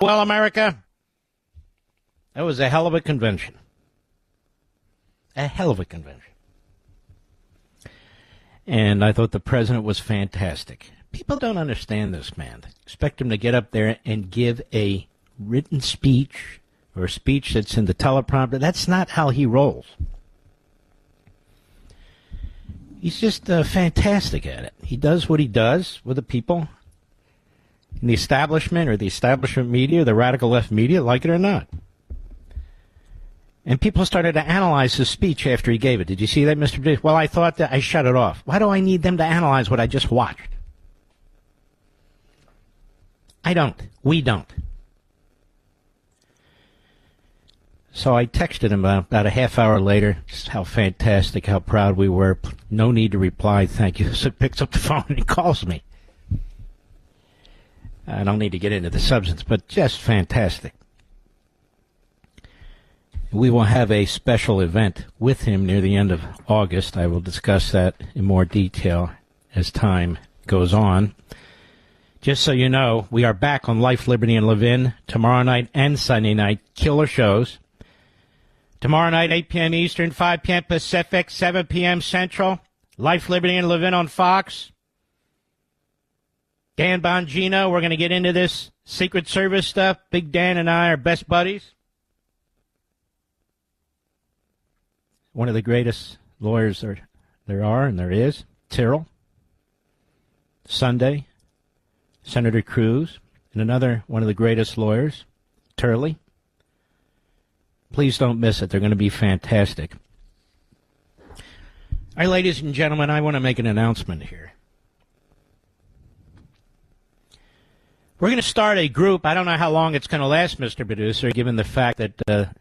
Well, America, that was a hell of a convention. A hell of a convention. And I thought the president was fantastic. People don't understand this, man. They expect him to get up there and give a written speech or a speech that's in the teleprompter. That's not how he rolls. He's just fantastic at it. He does what he does with the people in the establishment or the establishment media, the radical left media, like it or not. And people started to analyze his speech after he gave it. Did you see that, Mr. Producer? Well, I thought that I shut it off. Why do I need them to analyze what I just watched? I don't. We don't. So I texted him about a half hour later, just how fantastic, how proud we were. No need to reply, thank you. So he picks up the phone and he calls me. I don't need to get into the substance, but just fantastic. We will have a special event with him near the end of August. I will discuss that in more detail as time goes on. Just so you know, we are back on Life, Liberty, and Levin tomorrow night and Sunday night. Killer shows. Tomorrow night, 8 p.m. Eastern, 5 p.m. Pacific, 7 p.m. Central. Life, Liberty, and Levin on Fox. Dan Bongino, we're going to get into this Secret Service stuff. Big Dan and I are best buddies. One of the greatest lawyers there are and there is, Tyrrell. Sunday, Senator Cruz, and another one of the greatest lawyers, Turley. Please don't miss it. They're going to be fantastic. All right, ladies and gentlemen, I want to make an announcement here. We're going to start a group. I don't know how long it's going to last, Mr. Producer, given the fact that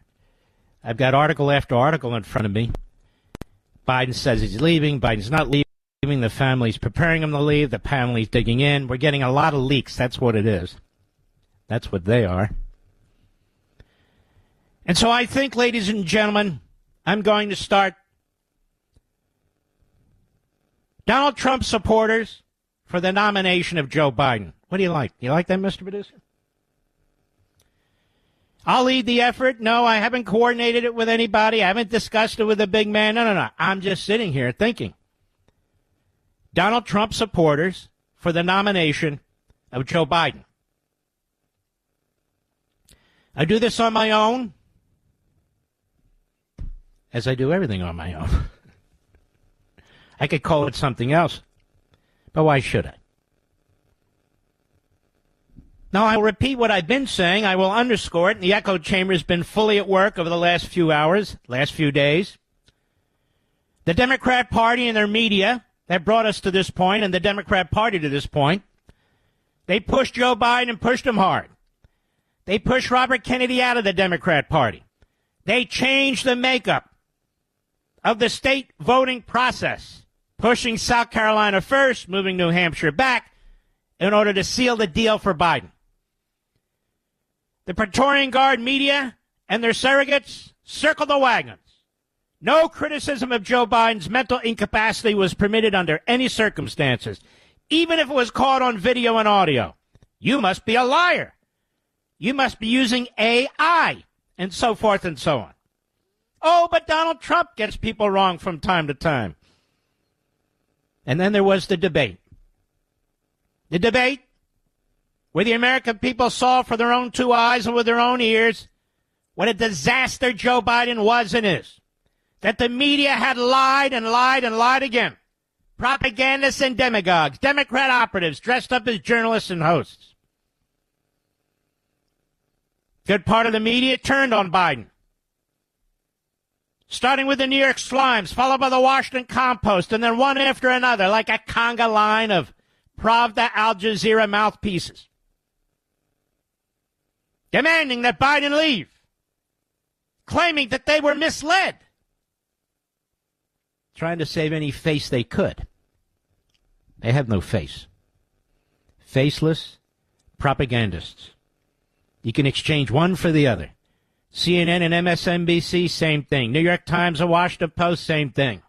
I've got article after article in front of me. Biden says he's leaving. Biden's not leaving. The family's preparing him to leave. The family's digging in. We're getting a lot of leaks. That's what it is. That's what they are. And so I think, ladies and gentlemen, I'm going to start Donald Trump supporters for the nomination of Joe Biden. What do you like? Do you like that, Mr. Producer? I'll lead the effort. No, I haven't coordinated it with anybody. I haven't discussed it with the big man. No. I'm just sitting here thinking. Donald Trump supporters for the nomination of Joe Biden. I do this on my own, as I do everything on my own. I could call it something else, but why should I? Now, I will repeat what I've been saying. I will underscore it. And the echo chamber has been fully at work over the last few hours, last few days. The Democrat Party and their media that brought us to this point, and the Democrat Party to this point, they pushed Joe Biden and pushed him hard. They pushed Robert Kennedy out of the Democrat Party. They changed the makeup of the state voting process, pushing South Carolina first, moving New Hampshire back, in order to seal the deal for Biden. The Praetorian Guard media and their surrogates circled the wagons. No criticism of Joe Biden's mental incapacity was permitted under any circumstances, even if it was caught on video and audio. You must be a liar. You must be using AI, and so forth and so on. Oh, but Donald Trump gets people wrong from time to time. And then there was the debate. The debate where the American people saw for their own two eyes and with their own ears what a disaster Joe Biden was and is. That the media had lied and lied and lied again. Propagandists and demagogues, Democrat operatives dressed up as journalists and hosts. Good part of the media turned on Biden. Starting with the New York Slimes, followed by the Washington Compost, and then one after another, like a conga line of Pravda Al Jazeera mouthpieces, demanding that Biden leave, claiming that they were misled, trying to save any face they could. They have no face. Faceless propagandists. You can exchange one for the other. CNN and MSNBC, same thing. New York Times and Washington Post, same thing.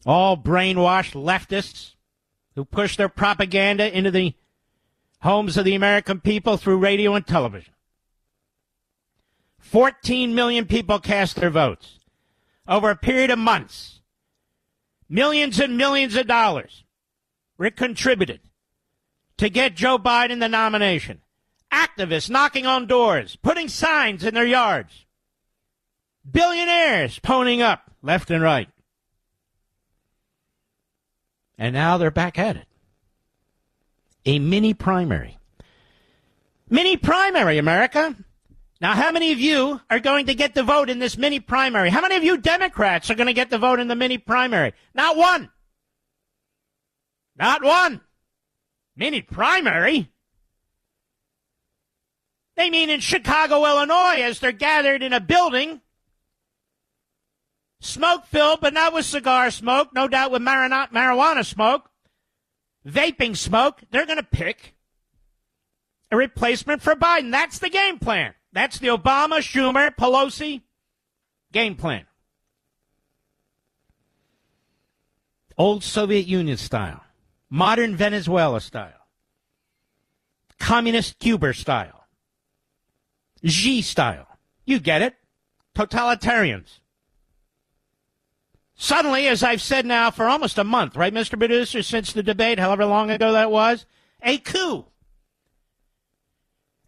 All brainwashed leftists who push their propaganda into the homes of the American people through radio and television. 14 million people cast their votes over a period of months. Millions and millions of dollars were contributed to get Joe Biden the nomination. Activists knocking on doors, putting signs in their yards. Billionaires ponying up left and right. And now they're back at it. A mini primary. Mini primary, America. Now, how many of you are going to get the vote in this mini primary? How many of you Democrats are going to get the vote in the mini primary? Not one. Not one. Mini primary? They mean in Chicago, Illinois, as they're gathered in a building, smoke-filled, but not with cigar smoke, no doubt with marijuana smoke, vaping smoke. They're going to pick a replacement for Biden. That's the game plan. That's the Obama, Schumer, Pelosi game plan. Old Soviet Union style. Modern Venezuela style. Communist Cuba style. Xi style. You get it. Totalitarians. Suddenly, as I've said now for almost a month, right, Mr. Producer, since the debate, however long ago that was, a coup.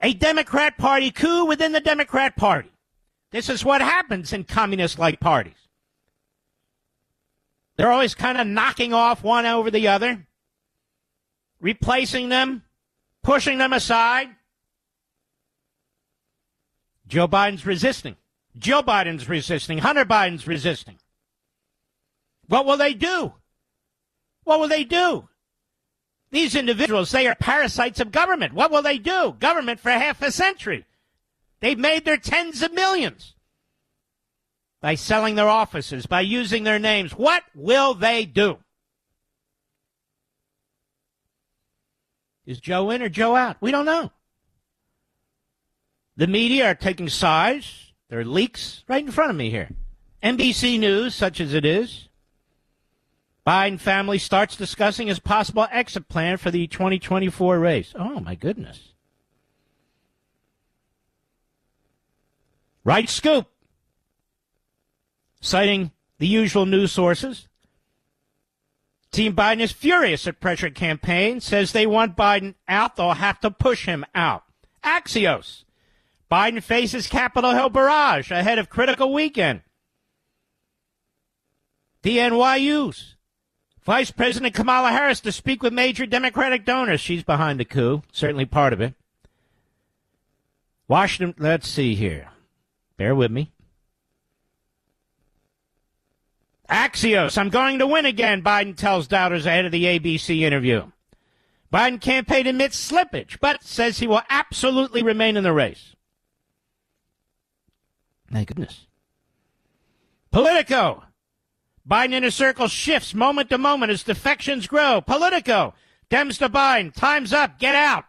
A Democrat Party coup within the Democrat Party. This is what happens in communist-like parties. They're always kind of knocking off one over the other, replacing them, pushing them aside. Joe Biden's resisting. Jill Biden's resisting. Hunter Biden's resisting. What will they do? What will they do? These individuals, they are parasites of government. What will they do? Government for half a century. They've made their tens of millions by selling their offices, by using their names. What will they do? Is Joe in or Joe out? We don't know. The media are taking sides. There are leaks right in front of me here. NBC News, such as it is. Biden family starts discussing his possible exit plan for the 2024 race. Oh, my goodness. Right scoop. Citing the usual news sources. Team Biden is furious at pressure campaign, says they want Biden out. They'll have to push him out. Axios. Biden faces Capitol Hill barrage ahead of critical weekend. DNYU's. Vice President Kamala Harris to speak with major Democratic donors. She's behind the coup, certainly part of it. Washington, let's see here. Bear with me. Axios, I'm going to win again, Biden tells doubters ahead of the ABC interview. Biden campaign admits slippage, but says he will absolutely remain in the race. My goodness. Politico. Biden inner circle shifts moment to moment as defections grow. Politico. Dems to Biden. Time's up. Get out.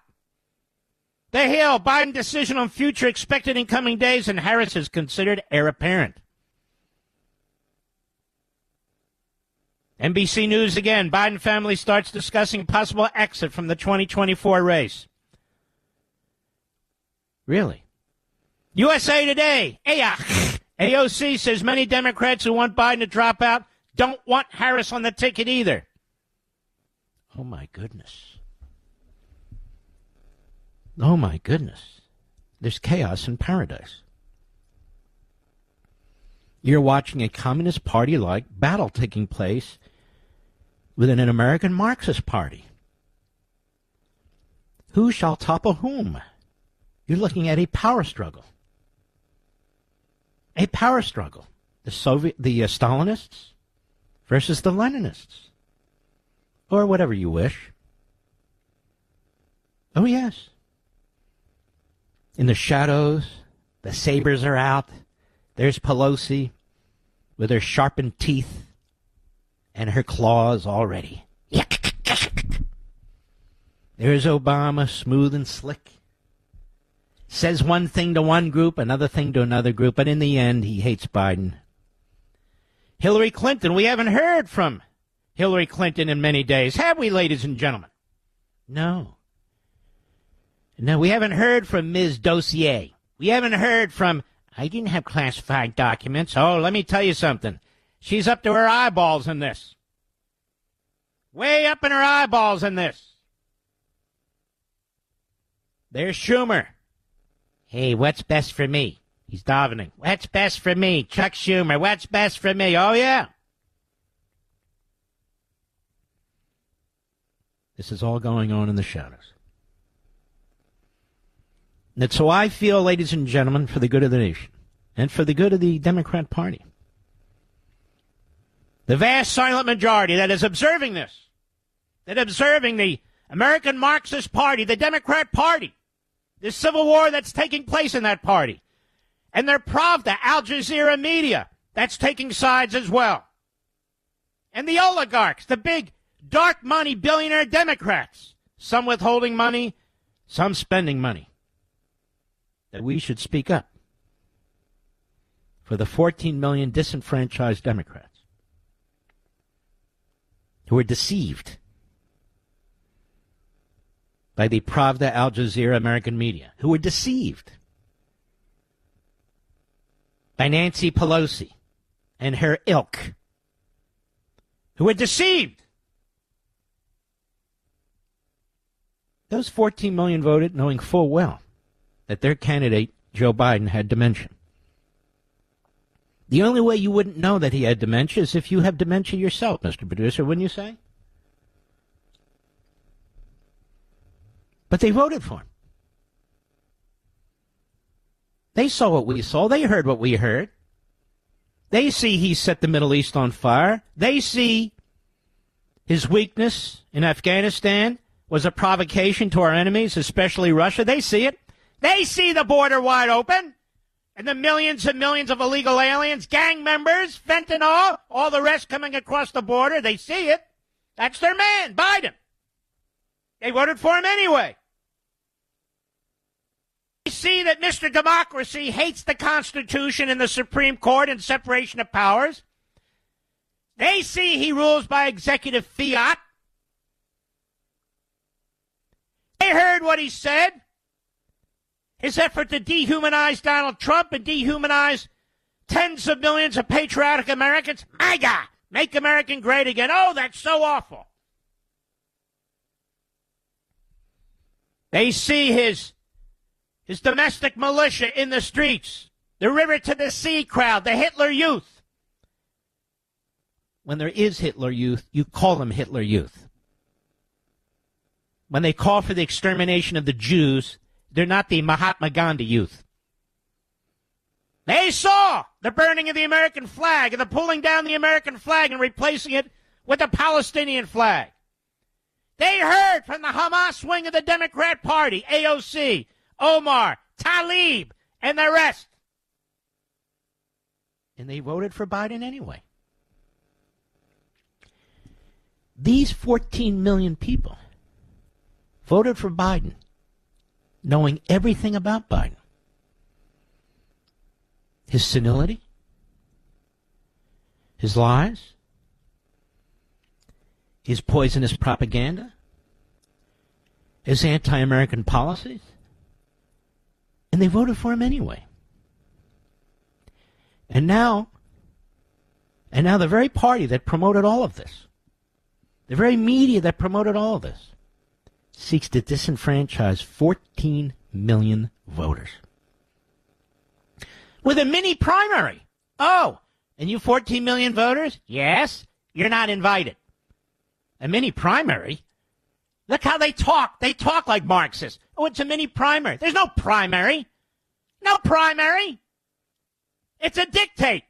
The Hill. Biden decision on future expected in coming days, and Harris is considered heir apparent. NBC News again. Biden family starts discussing possible exit from the 2024 race. Really? USA Today. AOC says many Democrats who want Biden to drop out don't want Harris on the ticket either. Oh, my goodness. Oh, my goodness. There's chaos in paradise. You're watching a Communist Party-like battle taking place within an American Marxist party. Who shall topple whom? You're looking at a power struggle. A power struggle. The Stalinists versus the Leninists. Or whatever you wish. Oh, yes. In the shadows, the sabers are out. There's Pelosi with her sharpened teeth and her claws all ready. There's Obama, smooth and slick. Says one thing to one group, another thing to another group, but in the end, he hates Biden. Hillary Clinton, we haven't heard from Hillary Clinton in many days, have we, ladies and gentlemen? No. No, we haven't heard from Ms. Dossier. We haven't heard from, I didn't have classified documents. Oh, let me tell you something. She's up to her eyeballs in this. Way up in her eyeballs in this. There's Schumer. Hey, what's best for me? He's davening. What's best for me? Chuck Schumer, what's best for me? Oh, yeah. This is all going on in the shadows. And so I feel, ladies and gentlemen, for the good of the nation and for the good of the Democrat Party, the vast silent majority that is observing this, that observing the American Marxist Party, the Democrat Party, the civil war that's taking place in that party, and their Pravda, Al Jazeera media, that's taking sides as well. And the oligarchs, the big dark money billionaire Democrats, some withholding money, some spending money, that we should speak up for the 14 million disenfranchised Democrats who are deceived by the Pravda, Al Jazeera, American media, who were deceived by Nancy Pelosi and her ilk, who were deceived. Those 14 million voted knowing full well that their candidate, Joe Biden, had dementia. The only way you wouldn't know that he had dementia is if you have dementia yourself, Mr. Producer, wouldn't you say? But they voted for him. They saw what we saw. They heard what we heard. They see he set the Middle East on fire. They see his weakness in Afghanistan was a provocation to our enemies, especially Russia. They see it. They see the border wide open and the millions and millions of illegal aliens, gang members, fentanyl, all the rest coming across the border. They see it. That's their man, Biden. They voted for him anyway. They see that Mr. Democracy hates the Constitution and the Supreme Court and separation of powers. They see he rules by executive fiat. They heard what he said. His effort to dehumanize Donald Trump and dehumanize tens of millions of patriotic Americans. MAGA, make America great again. Oh, that's so awful. They see his domestic militia in the streets, the river to the sea crowd, the Hitler Youth. When there is Hitler Youth, you call them Hitler Youth. When they call for the extermination of the Jews, they're not the Mahatma Gandhi Youth. They saw the burning of the American flag and the pulling down the American flag and replacing it with the Palestinian flag. They heard from the Hamas wing of the Democrat Party, AOC, Omar, Tlaib, and the rest. And they voted for Biden anyway. These 14 million people voted for Biden, knowing everything about Biden. His senility, his lies, his poisonous propaganda, his anti-American policies, and they voted for him anyway. And now the very party that promoted all of this, the very media that promoted all of this, seeks to disenfranchise 14 million voters. With a mini primary. Oh, and you 14 million voters? Yes, you're not invited. A mini primary? Look how they talk. They talk like Marxists. Oh, it's a mini primary. There's no primary. No primary. It's a dictate.